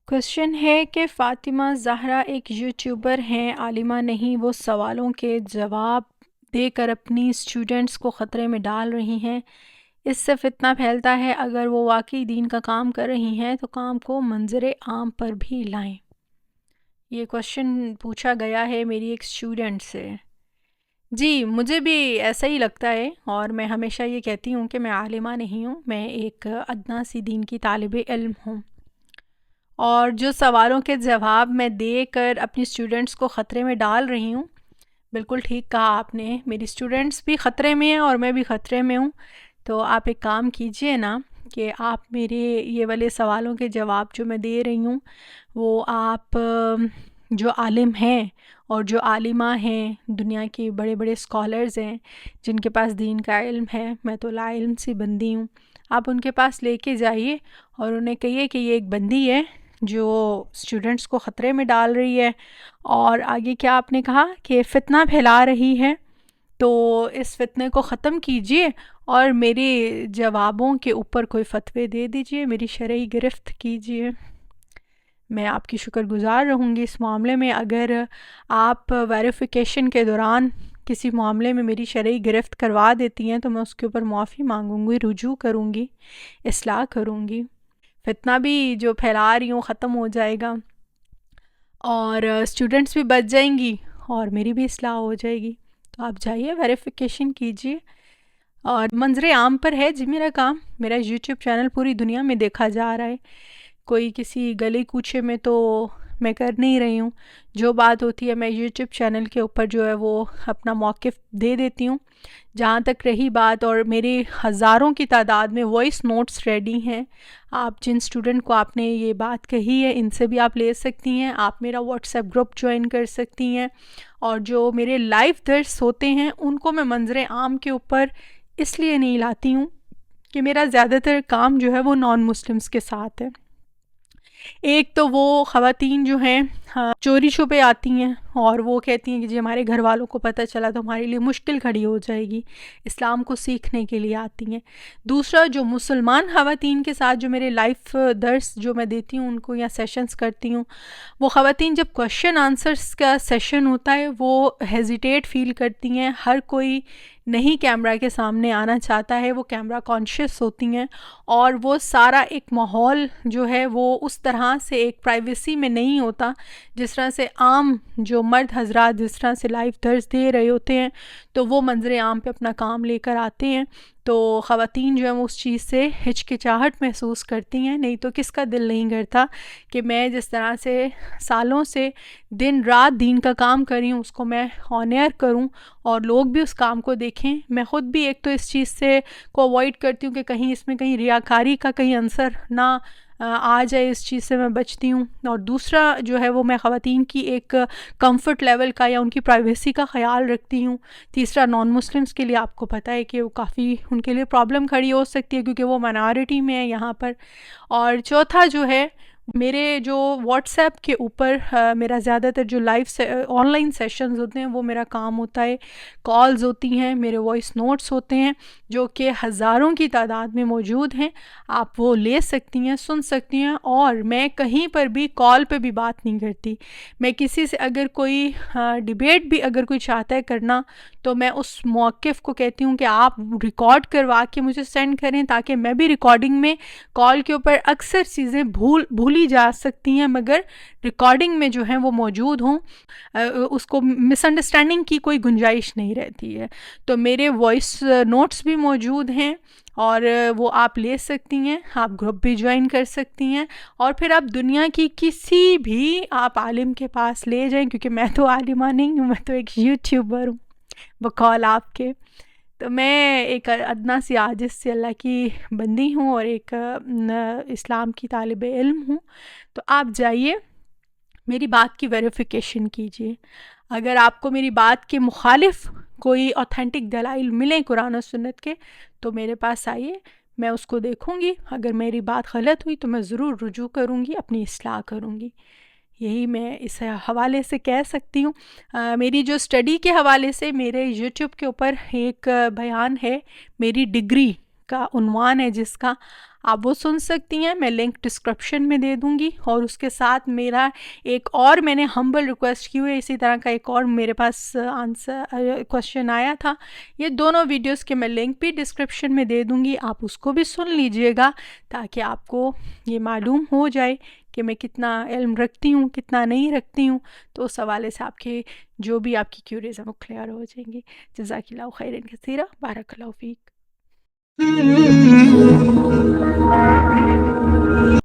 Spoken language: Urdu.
کوشچن ہے کہ فاطمہ زہرا ایک یوٹیوبر ہیں، عالمہ نہیں۔ وہ سوالوں کے جواب دے کر اپنی اسٹوڈنٹس کو خطرے میں ڈال رہی ہیں۔ اس سے فتنہ پھیلتا ہے۔ اگر وہ واقعی دین کا کام کر رہی ہیں تو کام کو منظر عام پر بھی لائیں۔ یہ کوشچن پوچھا گیا ہے میری ایک اسٹوڈنٹ سے۔ جی، مجھے بھی ایسا ہی لگتا ہے، اور میں ہمیشہ یہ کہتی ہوں کہ میں عالمہ نہیں ہوں، میں ایک ادنیٰ سی دین کی طالب علم ہوں، اور جو سوالوں کے جواب میں دے کر اپنی اسٹوڈنٹس کو خطرے میں ڈال رہی ہوں، بالکل ٹھیک کہا آپ نے۔ میری اسٹوڈنٹس بھی خطرے میں ہیں اور میں بھی خطرے میں ہوں۔ تو آپ ایک کام کیجئے نا کہ آپ میرے یہ والے سوالوں کے جواب جو میں دے رہی ہوں وہ آپ جو عالم ہیں اور جو عالمہ ہیں، دنیا کے بڑے بڑے اسکالرز ہیں جن کے پاس دین کا علم ہے، میں تو لا علم سی بندی ہوں، آپ ان کے پاس لے کے جائیے اور انہیں کہیے کہ یہ ایک بندی ہے جو اسٹوڈنٹس کو خطرے میں ڈال رہی ہے، اور آگے کیا آپ نے کہا کہ فتنہ پھیلا رہی ہے، تو اس فتنے کو ختم کیجئے اور میرے جوابوں کے اوپر کوئی فتوے دے دیجئے، میری شرعی گرفت کیجئے۔ میں آپ کی شکر گزار رہوں گی اس معاملے میں۔ اگر آپ ویریفیکیشن کے دوران کسی معاملے میں میری شرعی گرفت کروا دیتی ہیں تو میں اس کے اوپر معافی مانگوں گی، رجوع کروں گی، اصلاح کروں گی، فتنہ بھی جو پھیلا رہی ہوں ختم ہو جائے گا، اور اسٹوڈنٹس بھی بچ جائیں گی اور میری بھی اصلاح ہو جائے گی۔ تو آپ جائیے، ویریفیکیشن کیجیے، اور منظر عام پر ہے جی میرا کام۔ میرا یوٹیوب چینل پوری دنیا میں دیکھا جا رہا ہے، کوئی کسی گلی کوچے میں تو میں کر نہیں رہی ہوں۔ جو بات ہوتی ہے میں یوٹیوب چینل کے اوپر جو ہے وہ اپنا موقف دے دیتی ہوں۔ جہاں تک رہی بات، اور میرے ہزاروں کی تعداد میں وائس نوٹس ریڈی ہیں، آپ جن اسٹوڈنٹ کو آپ نے یہ بات کہی ہے ان سے بھی آپ لے سکتی ہیں، آپ میرا واٹس ایپ گروپ جوائن کر سکتی ہیں، اور جو میرے لائیو درس ہوتے ہیں ان کو میں منظر عام کے اوپر اس لیے نہیں لاتی ہوں کہ میرا زیادہ تر کام جو ہے وہ نان مسلمز کے ساتھ ہے۔ ایک تو وہ خواتین جو ہیں چوری چھپے آتی ہیں اور وہ کہتی ہیں کہ جی ہمارے گھر والوں کو پتہ چلا تو ہمارے لیے مشکل کھڑی ہو جائے گی، اسلام کو سیکھنے کے لیے آتی ہیں۔ دوسرا، جو مسلمان خواتین کے ساتھ جو میرے لائف درس جو میں دیتی ہوں ان کو یا سیشنز کرتی ہوں، وہ خواتین جب کویشچن آنسرز کا سیشن ہوتا ہے وہ ہیزیٹیٹ فیل کرتی ہیں، ہر کوئی نہیں کیمرہ کے سامنے آنا چاہتا ہے، وہ کیمرہ کانشیس ہوتی ہیں، اور وہ سارا ایک ماحول جو ہے وہ اس طرح سے ایک پرائیویسی میں نہیں ہوتا جس طرح سے عام جو مرد حضرات جس طرح سے لائیو درس دے رہے ہوتے ہیں، تو وہ منظر عام پہ اپنا کام لے کر آتے ہیں، تو خواتین جو ہیں وہ اس چیز سے ہچکچاہٹ محسوس کرتی ہیں۔ نہیں تو کس کا دل نہیں کرتا کہ میں جس طرح سے سالوں سے دن رات دین کا کام کر رہی ہوں اس کو میں آن ایئر کروں اور لوگ بھی اس کام کو دیکھیں۔ میں خود بھی ایک تو اس چیز سے کو اوائڈ کرتی ہوں کہ کہیں اس میں کہیں ریاکاری کا کہیں عنصر نہ آ جائے، اس چیز سے میں بچتی ہوں، اور دوسرا جو ہے وہ میں خواتین کی ایک کمفرٹ لیول کا یا ان کی پرائیویسی کا خیال رکھتی ہوں۔ تیسرا، نان مسلمز کے لیے آپ کو پتہ ہے کہ وہ کافی ان کے لیے پرابلم کھڑی ہو سکتی ہے کیونکہ وہ مائنارٹی میں ہے یہاں پر۔ اور چوتھا جو ہے، میرے جو واٹس ایپ کے اوپر میرا زیادہ تر جو لائیو آن لائن سیشنز ہوتے ہیں وہ میرا کام ہوتا ہے، کالز ہوتی ہیں، میرے وائس نوٹس ہوتے ہیں جو کہ ہزاروں کی تعداد میں موجود ہیں، آپ وہ لے سکتی ہیں، سن سکتی ہیں، اور میں کہیں پر بھی کال پہ بھی بات نہیں کرتی۔ میں کسی سے اگر کوئی ڈیبیٹ بھی اگر کوئی چاہتا ہے کرنا تو میں اس موقف کو کہتی ہوں کہ آپ ریکارڈ کروا کے مجھے سینڈ کریں تاکہ میں بھی ریکارڈنگ میں کال کے اوپر اکثر چیزیں بھولی جا سکتی ہیں مگر ریکارڈنگ میں جو ہیں وہ موجود ہوں، اس کو مس انڈرسٹینڈنگ کی کوئی گنجائش نہیں رہتی ہے۔ تو میرے وائس نوٹس بھی موجود ہیں اور وہ آپ لے سکتی ہیں، آپ گروپ بھی جوائن کر سکتی ہیں، اور پھر آپ دنیا کی کسی بھی آپ عالم کے پاس لے جائیں، کیونکہ میں تو عالمہ نہیں ہوں، میں تو ایک یوٹیوبر ہوں بقول آپ کے۔ تو میں ایک ادنیٰ سی عاجز سے اللہ کی بندی ہوں اور ایک اسلام کی طالب علم ہوں۔ تو آپ جائیے، میری بات کی ویریفیکیشن کیجیے، اگر آپ کو میری بات کے مخالف کوئی اوتھینٹک دلائل ملیں قرآن و سنت کے تو میرے پاس آئیے، میں اس کو دیکھوں گی، اگر میری بات غلط ہوئی تو میں ضرور رجوع کروں گی، اپنی اصلاح کروں گی۔ یہی میں اس حوالے سے کہہ سکتی ہوں۔ میری جو اسٹڈی کے حوالے سے میرے یوٹیوب کے اوپر ایک بیان ہے، میری ڈگری کا عنوان ہے جس کا آپ وہ سن سکتی ہیں، میں لنک ڈسکرپشن میں دے دوں گی. اور اس کے ساتھ میرا ایک اور میں نے ہمبل ریکویسٹ کی ہوئی اسی طرح کا ایک اور میرے پاس آنسر کوشچن آیا تھا. یہ دونوں ویڈیوز کے میں لنک بھی ڈسکرپشن میں دے دوں گی، آپ اس کو بھی سن لیجئے گا تاکہ آپ کو یہ معلوم ہو جائے کہ میں کتنا علم رکھتی ہوں کتنا نہیں رکھتی ہوں. تو اس حوالے سے آپ کے جو بھی آپ کی کیوریز ہیں وہ کلیئر ہو جائیں گے. جزاک اللہ خیرا کثیرا، بارک اللہ فیک.